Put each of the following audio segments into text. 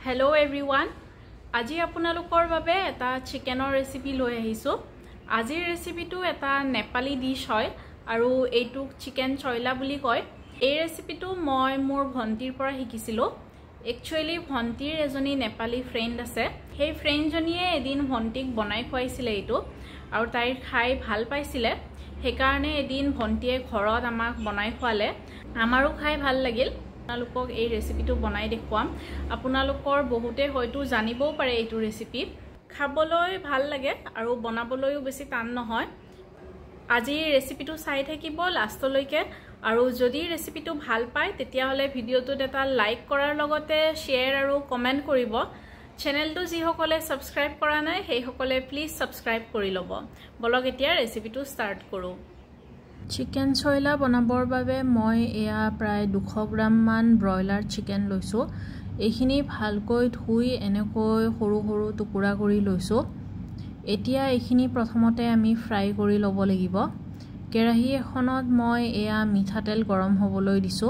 Hello everyone. আজি আপোনালোকৰ বাবে এটা চিকেনৰ ৰেচিপি লৈ আহিছো। আজিৰ ৰেচিপিটো এটা নেপালী ডিশ হয় আৰু এইটো চিকেন চয়লা বুলি কয়। এই ৰেচিপিটো মই মোৰ ভন্টিৰ পৰা শিকিছিলো। একচুয়ালি ভন্টিৰ এজনী নেপালী ফ্ৰেন্ড আছে। সেই ফ্ৰেন্ডজনীয়ে এদিন ভন্টিক বনাই খুৱাইছিলে এইটো আৰু তাইৰ খাই ভাল পাইছিলে। সেইকাৰণে এদিন ভন্টিয়ে ঘৰত আমাক বনাই খুৱালে। আমাৰো খাই ভাল লাগিল। আপোনালোকক এই ৰেচিপিটো বনাই দেখুৱাম। আপোনালোকৰ বহুতে হয়তো জানিবও পাৰে এইটো ৰেচিপি। খাবলৈ ভাল লাগে আৰু বনাবলৈও বেছি টান নহয়। আজি ৰেচিপিটো চাই থাকিব লাষ্টলৈকে আৰু যদি ৰেচিপিটো ভাল পায় তেতিয়াহলে ভিডিওটোত এটা লাইক কৰাৰ লগতে শেয়াৰ আৰু কমেন্ট কৰিব। চেনেলটো যিসকলে সাবস্ক্ৰাইব কৰা নাই সেইসকলে প্লিজ সাবস্ক্ৰাইব কৰি ল'ব। বলক এতিয়া ৰেচিপিটো ষ্টাৰ্ট কৰো। চিকেন চয়লা বনাবৰ বাবে মই এয়া প্ৰায় 200 গ্ৰাম মান ব্ৰয়লাৰ চিকেন লৈছো। এইখিনি ভালকৈ ধুই এনেকৈ সৰু সৰু টুকুৰা কৰি লৈছো। এতিয়া এইখিনি প্ৰথমতে আমি ফ্ৰাই কৰি ল'ব লাগিব। কেৰাহী এখনত মই এয়া মিঠাতেল গৰম হ'বলৈ দিছো।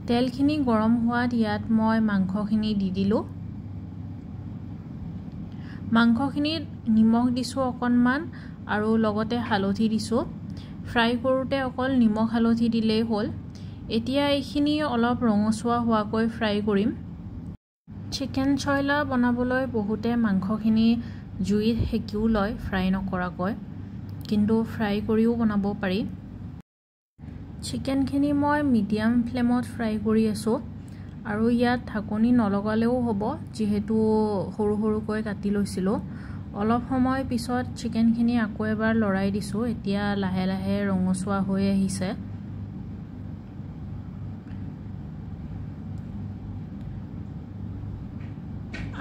তেলখিনি গৰম হোৱাত ইয়াত মই মাংসখিনি দি দিলো। মাংসখিনিত নিমখ দিছো অকণমান আৰু লগতে হালধি দিছো। ফ্ৰাই কৰোতে অকল নিমখ হালধি দিলেই হ'ল। এতিয়া এইখিনি অলপ ৰঙচুৱা হোৱাকৈ ফ্ৰাই কৰিম। চিকেন চয়লা বনাবলৈ বহুতে মাংসখিনি জুইত সেকিও লয় ফ্ৰাই নকৰাকৈ, কিন্তু ফ্ৰাই কৰিও বনাব পাৰি। চিকেনখিনি মই মিডিয়াম ফ্লেমত ফ্ৰাই কৰি আছো আৰু ইয়াত ঢাকনি নলগালেও হ'ব যিহেতু সৰু সৰুকৈ কাটি লৈছিলো। অলপ সময় পিছত চিকেনখিনি আকৌ এবাৰ লৰাই দিছো। এতিয়া লাহে লাহে ৰঙচুৱা হৈ আহিছে।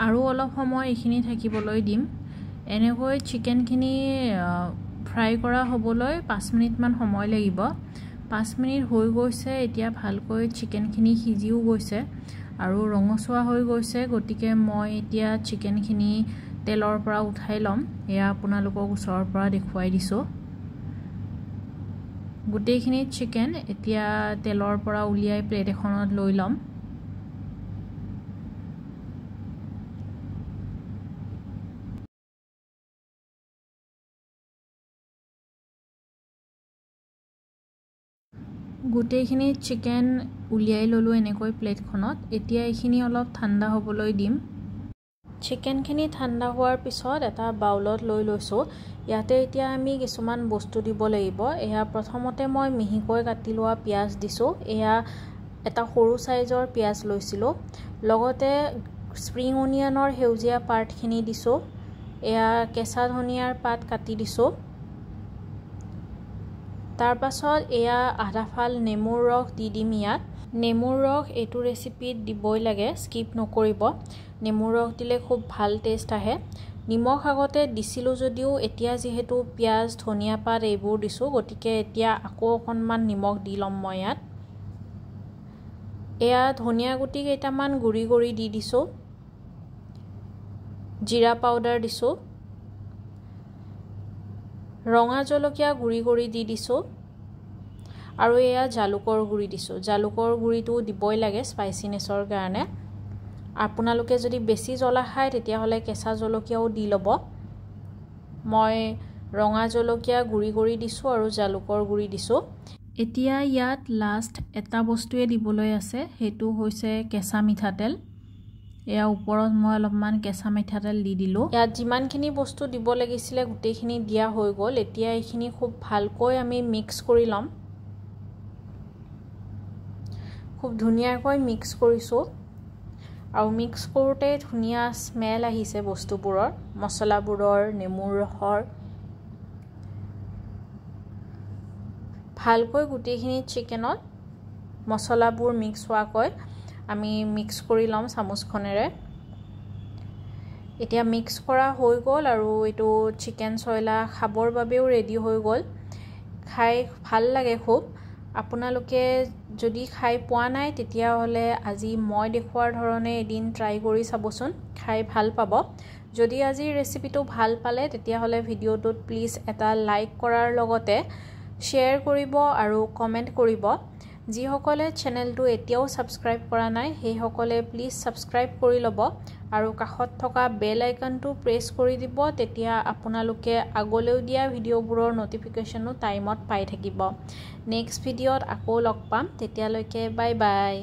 আৰু অলপ সময় এইখিনি থাকিবলৈ দিম। এনেকৈ চিকেনখিনি ফ্ৰাই কৰা হ'বলৈ 5 মিনিট মান সময় লাগিব। 5 মিনিট হৈ গৈছে। এতিয়া ভালকৈ চিকেনখিনি সিজিও গৈছে আৰু ৰঙচুৱা হৈ গৈছে। গতিকে মই এতিয়া চিকেনখিনি তেলৰ পৰা উঠাই ল'ম। এয়া আপোনালোকক ওচৰৰ পৰা দেখুৱাই দিছো। গোটেইখিনি চিকেন এতিয়া তেলৰ পৰা উলিয়াই প্লেট এখনত লৈ ল'ম। গোটেইখিনি চিকেন উলিয়াই ললো এনেকৈ প্লেটখনত। এতিয়া এইখিনি অলপ ঠাণ্ডা হ'বলৈ দিম। চিকেনখিনি ঠাণ্ডা হোৱাৰ পিছত এটা বাউলত লৈ লৈছো। ইয়াতে এতিয়া আমি কিছুমান বস্তু দিব লাগিব। এয়া প্ৰথমতে মই মিহিকৈ কাটি লোৱা পিয়াজ দিছো। এয়া এটা সৰু সাইজৰ পিয়াজ লৈছিলো। লগতে স্প্ৰিং অনিয়নৰ সেউজীয়া পাৰ্টখিনি দিছো। এয়া কেঁচা ধনিয়াৰ পাত কাটি দিছো। তাৰ পাছত এয়া আধা ফাল নেমুৰ ৰস দি দিম ইয়াত। নেমুৰ ৰস এইটো ৰেচিপিত দিবই লাগে, স্কিপ নকৰিব। নেমুৰ ৰস দিলে খুব ভাল টেষ্ট আহে। নিমখ আগতে দিছিলো যদিও এতিয়া যিহেতু পিয়াজ ধনিয়া পাত এইবোৰ দিছো গতিকে এতিয়া আকৌ অকণমান নিমখ দি ল'ম মই ইয়াত। এয়া ধনিয়া গুটি কেইটামান গুৰি কৰি দি দিছো। জিৰা পাউডাৰ দিছো। ৰঙা জলকীয়া গুৰি কৰি দি দিছো আৰু এয়া জালুকৰ গুৰি দিছো। জালুকৰ গুৰিটো দিবই লাগে স্পাইচিনেছৰ কাৰণে। আপোনালোকে যদি বেছি জ্বলা খায় তেতিয়াহলে কেঁচা জলকীয়াও দি ল'ব। মই ৰঙা জলকীয়া গুৰি কৰি দিছো আৰু জালুকৰ গুৰি দিছো। এতিয়া ইয়াত লাষ্ট এটা বস্তুৱে দিবলৈ আছে, সেইটো হৈছে কেঁচা মিঠাতেল। এয়া ওপৰত মই অলপমান কেঁচা মিঠাতেল দি দিলো। ইয়াত যিমানখিনি বস্তু দিব লাগিছিলে গোটেইখিনি দিয়া হৈ গ'ল। এতিয়া এইখিনি খুব ভালকৈ আমি মিক্স কৰি ল'ম। খুব ধুনীয়াকৈ মিক্স কৰিছো আৰু মিক্স কৰোতে ধুনীয়া স্মেল আহিছে বস্তুবোৰৰ, মছলাবোৰৰ, নেমুৰ ৰসৰ। ভালকৈ গোটেইখিনি চিকেনত মছলাবোৰ মিক্স হোৱাকৈ আমি মিক্স কৰি ল'ম চামুচখনেৰে। এতিয়া মিক্স কৰা হৈ গ'ল আৰু এইটো চিকেন চয়লা খাবৰ বাবেও ৰেডি হৈ গ'ল। খাই ভাল লাগে খুব। আপোনালোকে যদি খাই পোৱা নাই তেতিয়াহলে আজি মই দেখুৱাৰ ধৰণে এদিন ট্ৰাই কৰি চাবচোন, খাই ভাল পাব। যদি আজি ৰেচিপিটো ভাল পালে তেতিয়াহলে ভিডিওটোত প্লিজ এটা লাইক কৰাৰ লগতে শেয়াৰ কৰিব আৰু কমেন্ট কৰিব। যিসকলে চেনেলটো এতিয়াও সাবস্ক্ৰাইব কৰা নাই সেইসকলে প্লিজ সাবস্ক্ৰাইব কৰি ল'ব আৰু কাষত থকা বেল আইকনটো প্ৰেছ কৰি দিব তেতিয়া আপোনালোকে আগলৈও দিয়া ভিডিঅ'বোৰৰ নটিফিকেশনো টাইমত পাই থাকিব নেক্সট ভিডিঅ'ত আকৌ লগ পাম তেতিয়ালৈকে বাই বাই